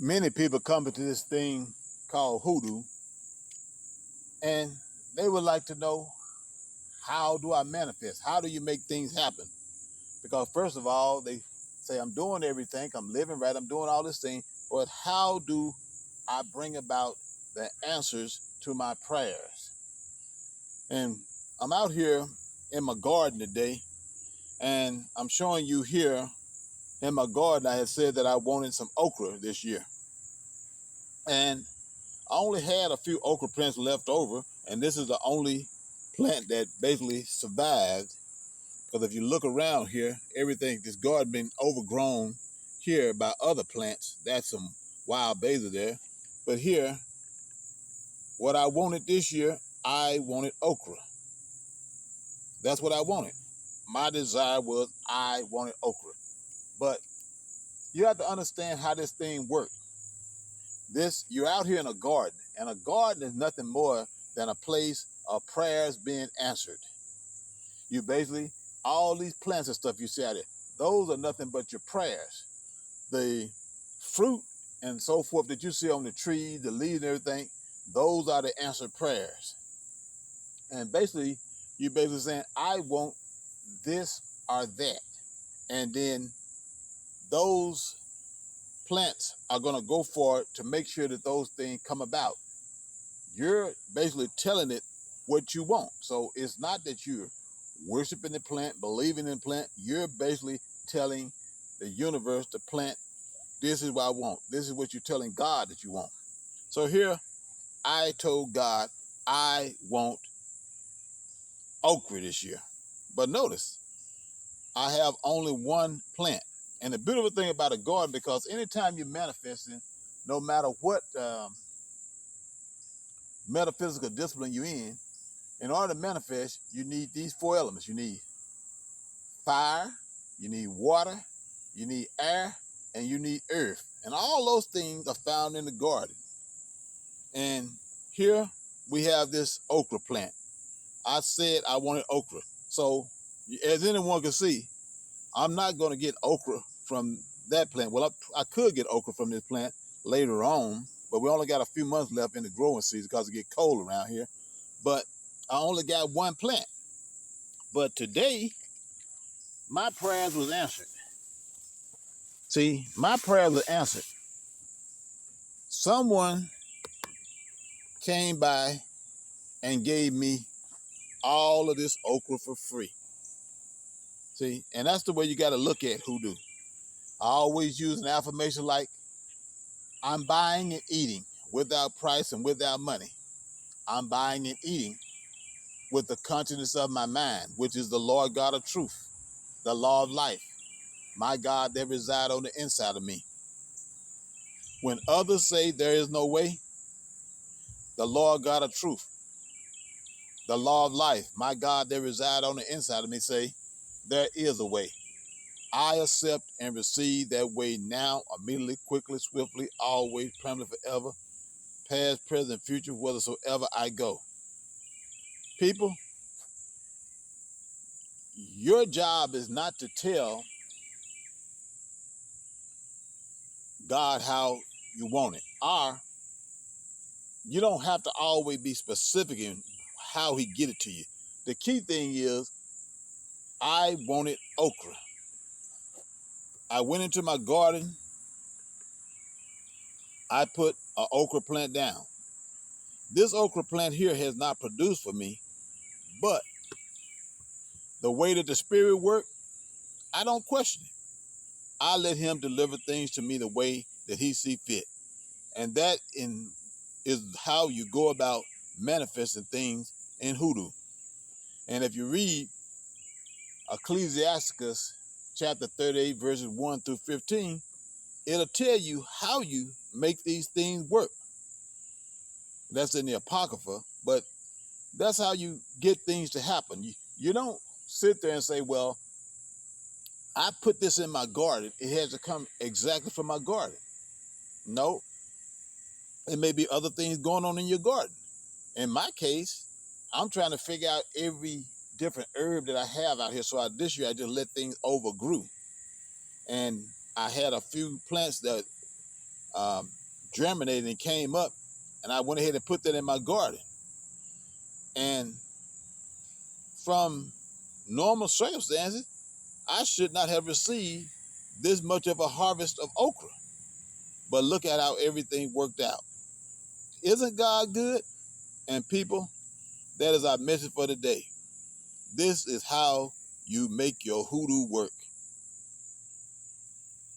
Many people come into this thing called hoodoo, and they would like to know, how do I manifest? How do you make things happen? Because first of all, they say, I'm doing everything, I'm living right, I'm doing all this thing, but how do I bring about the answers to my prayers? And I'm out here in my garden today, and I'm showing you here in my garden, I had said that I wanted some okra this year. And I only had a few okra plants left over, and this is the only plant that basically survived. Because if you look around here, everything, this garden been overgrown here by other plants. That's some wild basil there. But here, what I wanted this year, I wanted okra. That's what I wanted. My desire was I wanted okra. But you have to understand how this thing works. You're out here in a garden, and a garden is nothing more than a place of prayers being answered. You basically, all these plants and stuff you see out there, those are nothing but your prayers. The fruit and so forth that you see on the trees, the leaves and everything, those are the answered prayers. And basically, you're basically saying, I want this or that. And then those plants are going to go for it to make sure that those things come about. You're basically telling it what you want. So it's not that you're worshiping the plant, believing in the plant. You're basically telling the universe, the plant, this is what I want. This is what you're telling God that you want. So here, I told God, I want okra this year. But notice, I have only one plant. And the beautiful thing about a garden, because anytime you're manifesting, no matter what metaphysical discipline you're in order to manifest, you need these four elements. You need fire, you need water, you need air, and you need earth. And all those things are found in the garden. And here we have this okra plant. I said I wanted okra. So as anyone can see, I'm not going to get okra from that plant. Well, I could get okra from this plant later on, but we only got a few months left in the growing season because it get cold around here. But I only got one plant. But today, my prayers was answered. See, my prayers was answered. Someone came by and gave me all of this okra for free. See, and that's the way you got to look at hoodoo. I always use an affirmation like, I'm buying and eating without price and without money. I'm buying and eating with the consciousness of my mind, which is the Lord God of truth, the law of life, my God that reside on the inside of me. When others say there is no way, the Lord God of truth, the law of life, my God that reside on the inside of me, say there is a way. I accept and receive that way now, immediately, quickly, swiftly, always, permanently, forever, past, present, future, whithersoever I go. People, your job is not to tell God how you want it. Or you don't have to always be specific in how he get it to you. The key thing is, I wanted okra. I went into my garden. I put an okra plant down. This okra plant here has not produced for me, but the way that the spirit works, I don't question it. I let him deliver things to me the way that he see fit. And that is how you go about manifesting things in hoodoo. And if you read Ecclesiasticus chapter 38, verses 1 through 15, it'll tell you how you make these things work. That's in the Apocrypha, but that's how you get things to happen. You don't sit there and say, well, I put this in my garden. It has to come exactly from my garden. No, it may be other things going on in your garden. In my case, I'm trying to figure out every different herb that I have out here. So this year I just let things overgrew. And I had a few plants that um, germinated and came up, and I went ahead and put that in my garden. And from normal circumstances, I should not have received this much of a harvest of okra. But look at how everything worked out. Isn't God good? And people, that is our message for today. This is how you make your hoodoo work.